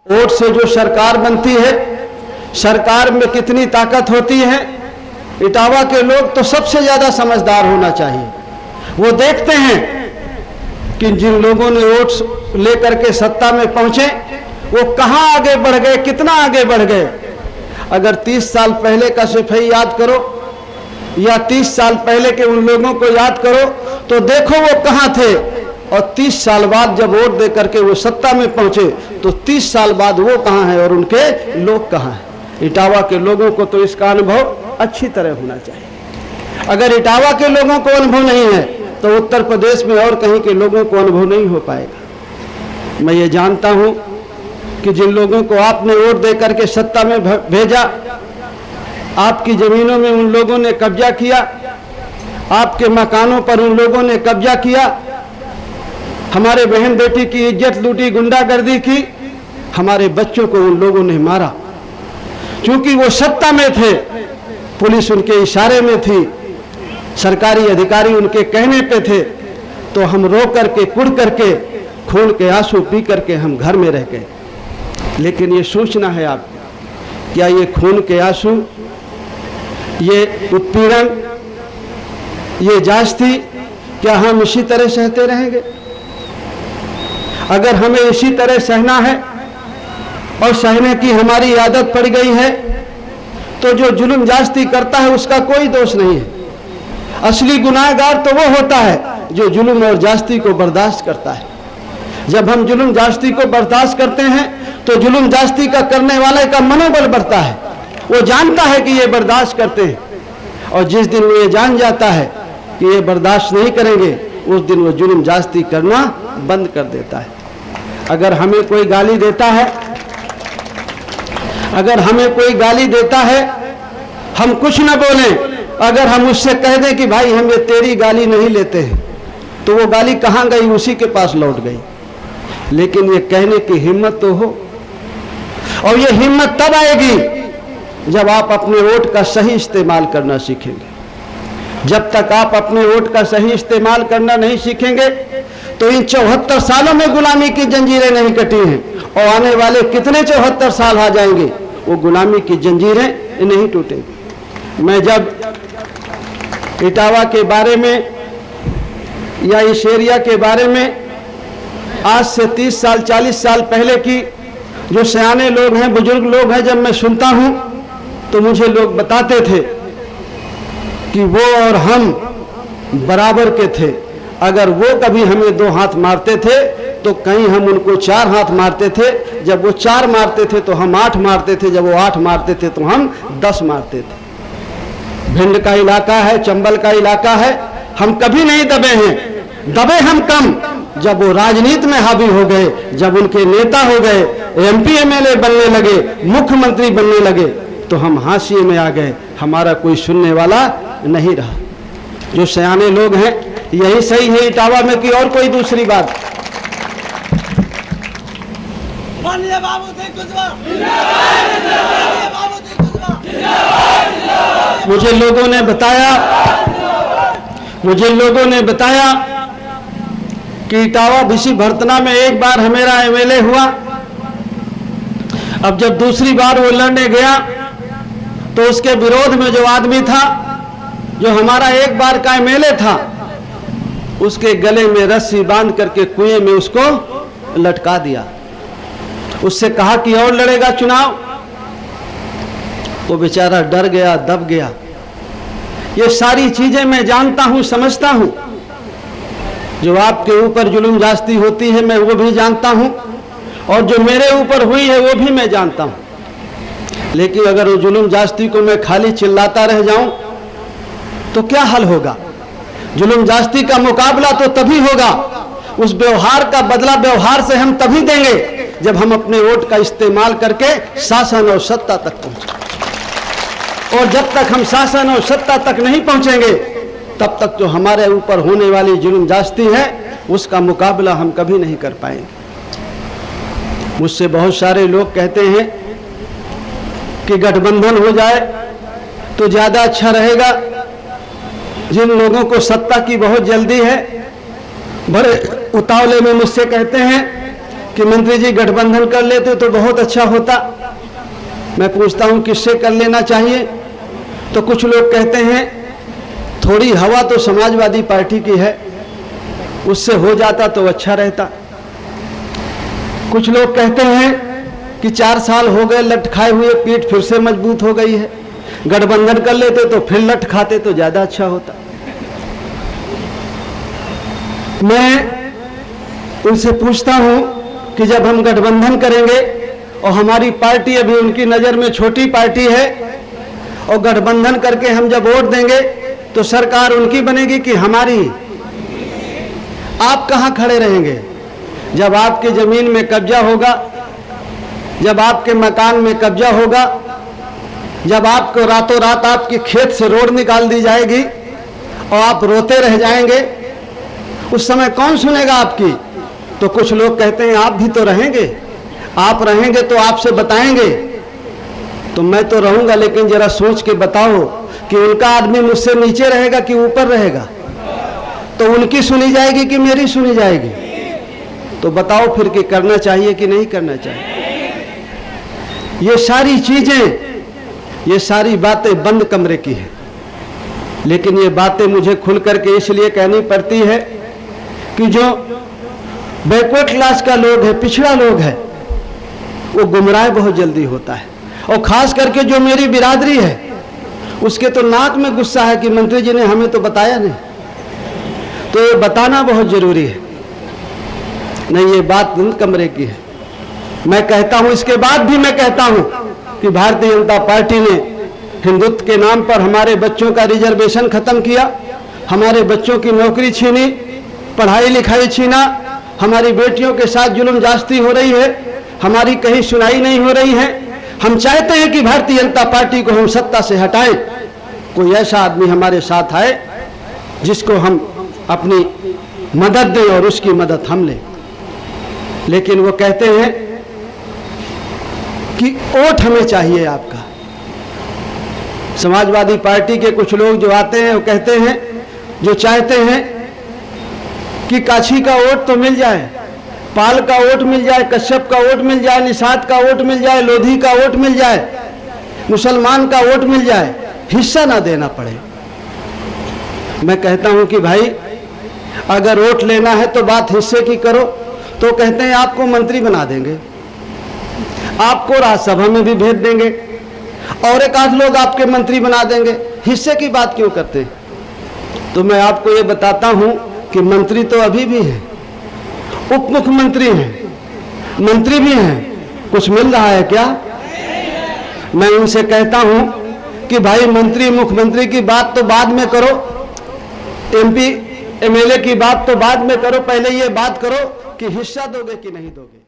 Vote से जो सरकार बनती है, सरकार में कितनी ताकत होती है। इटावा के लोग तो सबसे ज्यादा समझदार होना चाहिए। वो देखते हैं कि जिन लोगों ने वोट लेकर के सत्ता में पहुंचे वो कहां आगे बढ़ गए, कितना आगे बढ़ गए। अगर 30 साल पहले का सफाई याद करो या 30 साल पहले के उन लोगों को याद करो तो देखो वो कहां थे, और 30 साल बाद जब वोट दे करके वो सत्ता में पहुंचे तो 30 साल बाद वो कहां है और उनके लोग कहां हैं। इटावा के लोगों को तो इसका अनुभव अच्छी तरह होना चाहिए। अगर इटावा के लोगों को अनुभव नहीं है तो उत्तर प्रदेश में और कहीं के लोगों को अनुभव नहीं हो पाएगा। मैं ये जानता हूं कि जिन लोगों को आपने वोट दे करके सत्ता में भेजा, आपकी जमीनों में उन लोगों ने कब्जा किया, आपके मकानों पर उन लोगों ने कब्जा किया, हमारे बहन बेटी की इज्जत लूटी, गुंडागर्दी की, हमारे बच्चों को उन लोगों ने मारा। क्योंकि वो सत्ता में थे, पुलिस उनके इशारे में थी, सरकारी अधिकारी उनके कहने पे थे, तो हम रो करके कुड़ करके खून के आंसू पी करके हम घर में रह गए। लेकिन ये सोचना है आप, क्या ये खून के आंसू, ये उत्पीड़न, ये जास्ती, क्या हम इसी तरह सहते रहेंगे? अगर हमें इसी तरह सहना है और सहने की हमारी आदत पड़ गई है तो जो जुल्म जास्ती करता है उसका कोई दोष नहीं है। असली गुनाहगार तो वो होता है जो जुल्म और जास्ती को बर्दाश्त करता है। जब हम जुल्म जास्ती को बर्दाश्त करते हैं तो जुल्म जास्ती का करने वाले का मनोबल बढ़ता है। वो जानता है कि ये बर्दाश्त करते हैं, और जिस दिन वो ये जान जाता है कि ये बर्दाश्त नहीं करेंगे उस दिन वो जुल्म जास्ती करना बंद कर देता है। अगर हमें कोई गाली देता है, अगर हमें कोई गाली देता है, हम कुछ न बोलें, अगर हम उससे कह दें कि भाई हम ये तेरी गाली नहीं लेते हैं, तो वो गाली कहाँ गई? उसी के पास लौट गई। लेकिन ये कहने की हिम्मत तो हो, और ये हिम्मत तब आएगी जब आप अपने वोट का सही इस्तेमाल करना सीखेंगे। जब तक आप अपने वोट का सही इस्तेमाल करना नहीं सीखेंगे तो इन 74 सालों में गुलामी की जंजीरें नहीं कटी हैं, और आने वाले कितने 74 साल आ जाएंगे वो गुलामी की जंजीरें नहीं टूटेंगी। मैं जब इटावा के बारे में या इस एरिया के बारे में आज से 30 साल 40 साल पहले की जो सयाने लोग हैं, बुजुर्ग लोग हैं, जब मैं सुनता हूं तो मुझे लोग बताते थे कि वो और हम बराबर के थे। अगर वो कभी हमें 2 हाथ मारते थे तो कहीं हम उनको 4 हाथ मारते थे। जब वो 4 मारते थे तो हम 8 मारते थे, जब वो 8 मारते थे तो हम 10 मारते थे। भिंड का इलाका है, चंबल का इलाका है, हम कभी नहीं दबे हैं। दबे हम कम जब वो राजनीति में हावी हो गए, जब उनके नेता हो गए, MP MLA बनने लगे, मुख्यमंत्री बनने लगे, तो हम हाशिए में आ गए। हमारा कोई सुनने वाला नहीं रहा। जो सयाने लोग हैं यही सही है इटावा में कि और कोई दूसरी बात? मुझे लोगों ने बताया कि इटावा भिसी भरतना में एक बार हमारा MLA हुआ। अब जब दूसरी बार वो लड़ने गया तो उसके विरोध में जो आदमी था, जो हमारा एक बार का MLA था, उसके गले में रस्सी बांध करके कुएं में उसको लटका दिया। उससे कहा कि और लड़ेगा चुनाव, वो बेचारा डर गया, दब गया। ये सारी चीजें मैं जानता हूं, समझता हूं। जो आपके ऊपर जुल्म जास्ती होती है मैं वो भी जानता हूं, और जो मेरे ऊपर हुई है वो भी मैं जानता हूं। लेकिन अगर वो जुल्म जास्ती को मैं खाली चिल्लाता रह जाऊं तो क्या हल होगा? जुल्म जास्ती का मुकाबला तो तभी होगा, उस व्यवहार का बदला व्यवहार से हम तभी देंगे जब हम अपने वोट का इस्तेमाल करके शासन और सत्ता तक पहुंचे। और जब तक हम शासन और सत्ता तक नहीं पहुंचेंगे तब तक जो हमारे ऊपर होने वाली जुल्म जास्ती है उसका मुकाबला हम कभी नहीं कर पाएंगे। मुझसे बहुत सारे लोग कहते हैं कि गठबंधन हो जाए तो ज्यादा अच्छा रहेगा। जिन लोगों को सत्ता की बहुत जल्दी है, बड़े उतावले में मुझसे कहते हैं कि मंत्री जी गठबंधन कर लेते तो बहुत अच्छा होता। मैं पूछता हूं किससे कर लेना चाहिए? तो कुछ लोग कहते हैं थोड़ी हवा तो समाजवादी पार्टी की है, उससे हो जाता तो अच्छा रहता। कुछ लोग कहते हैं कि 4 साल हो गए लठ खाए हुए, पीठ फिर से मजबूत हो गई है, गठबंधन कर लेते तो फिर लठ खाते तो ज्यादा अच्छा होता। मैं उनसे पूछता हूं कि जब हम गठबंधन करेंगे और हमारी पार्टी अभी उनकी नजर में छोटी पार्टी है, और गठबंधन करके हम जब वोट देंगे तो सरकार उनकी बनेगी कि हमारी? आप कहां खड़े रहेंगे? जब आपकी जमीन में कब्जा होगा, जब आपके मकान में कब्जा होगा, जब आपको रातों रात आपके खेत से रोड निकाल दी जाएगी और आप रोते रह जाएंगे, उस समय कौन सुनेगा आपकी? तो कुछ लोग कहते हैं आप भी तो रहेंगे, आप रहेंगे तो आपसे बताएंगे। तो मैं तो रहूंगा, लेकिन जरा सोच के बताओ कि उनका आदमी मुझसे नीचे रहेगा कि ऊपर रहेगा? तो उनकी सुनी जाएगी कि मेरी सुनी जाएगी? तो बताओ फिर कि करना चाहिए कि नहीं करना चाहिए? ये सारी चीजें, ये सारी बातें बंद कमरे की है, लेकिन ये बातें मुझे खुल करके इसलिए कहनी पड़ती है कि जो बैकवर्ड क्लास का लोग है, पिछड़ा लोग है, वो गुमराह बहुत जल्दी होता है। और खास करके जो मेरी बिरादरी है, उसके तो नाक में गुस्सा है कि मंत्री जी ने हमें तो बताया नहीं। तो ये बताना बहुत जरूरी है। नहीं, ये बात बंद कमरे की है। मैं कहता हूं, इसके बाद भी मैं कहता हूं कि भारतीय जनता पार्टी ने हिंदुत्व के नाम पर हमारे बच्चों का रिजर्वेशन खत्म किया, हमारे बच्चों की नौकरी छीनी, पढ़ाई लिखाई छीना, हमारी बेटियों के साथ जुल्म जास्ती हो रही है, हमारी कहीं सुनाई नहीं हो रही है। हम चाहते हैं कि भारतीय जनता पार्टी को हम सत्ता से हटाएं, कोई ऐसा आदमी हमारे साथ आए जिसको हम अपनी मदद दें और उसकी मदद हम लें। लेकिन वो कहते हैं कि वोट हमें चाहिए आपका। समाजवादी पार्टी के कुछ लोग जो आते हैं वो कहते हैं, जो चाहते हैं कि काशी का वोट तो मिल जाए, पाल का वोट मिल जाए, कश्यप का वोट मिल जाए, निषाद का वोट मिल जाए, लोधी का वोट मिल जाए, मुसलमान का वोट मिल जाए, हिस्सा ना देना पड़े। मैं कहता हूं कि भाई अगर वोट लेना है तो बात हिस्से की करो। तो कहते हैं आपको मंत्री बना देंगे, आपको राज्यसभा में भी भेज देंगे, और एक आध लोग आपके मंत्री बना देंगे, हिस्से की बात क्यों करते हैं? तो मैं आपको ये बताता हूं कि मंत्री तो अभी भी हैं, उप मुख्यमंत्री हैं, मंत्री भी हैं, कुछ मिल रहा है क्या? मैं उनसे कहता हूं कि भाई मंत्री मुख्यमंत्री की बात तो बाद में करो, MP MLA की बात तो बाद में करो, पहले ये बात करो कि हिस्सा दोगे कि नहीं दोगे।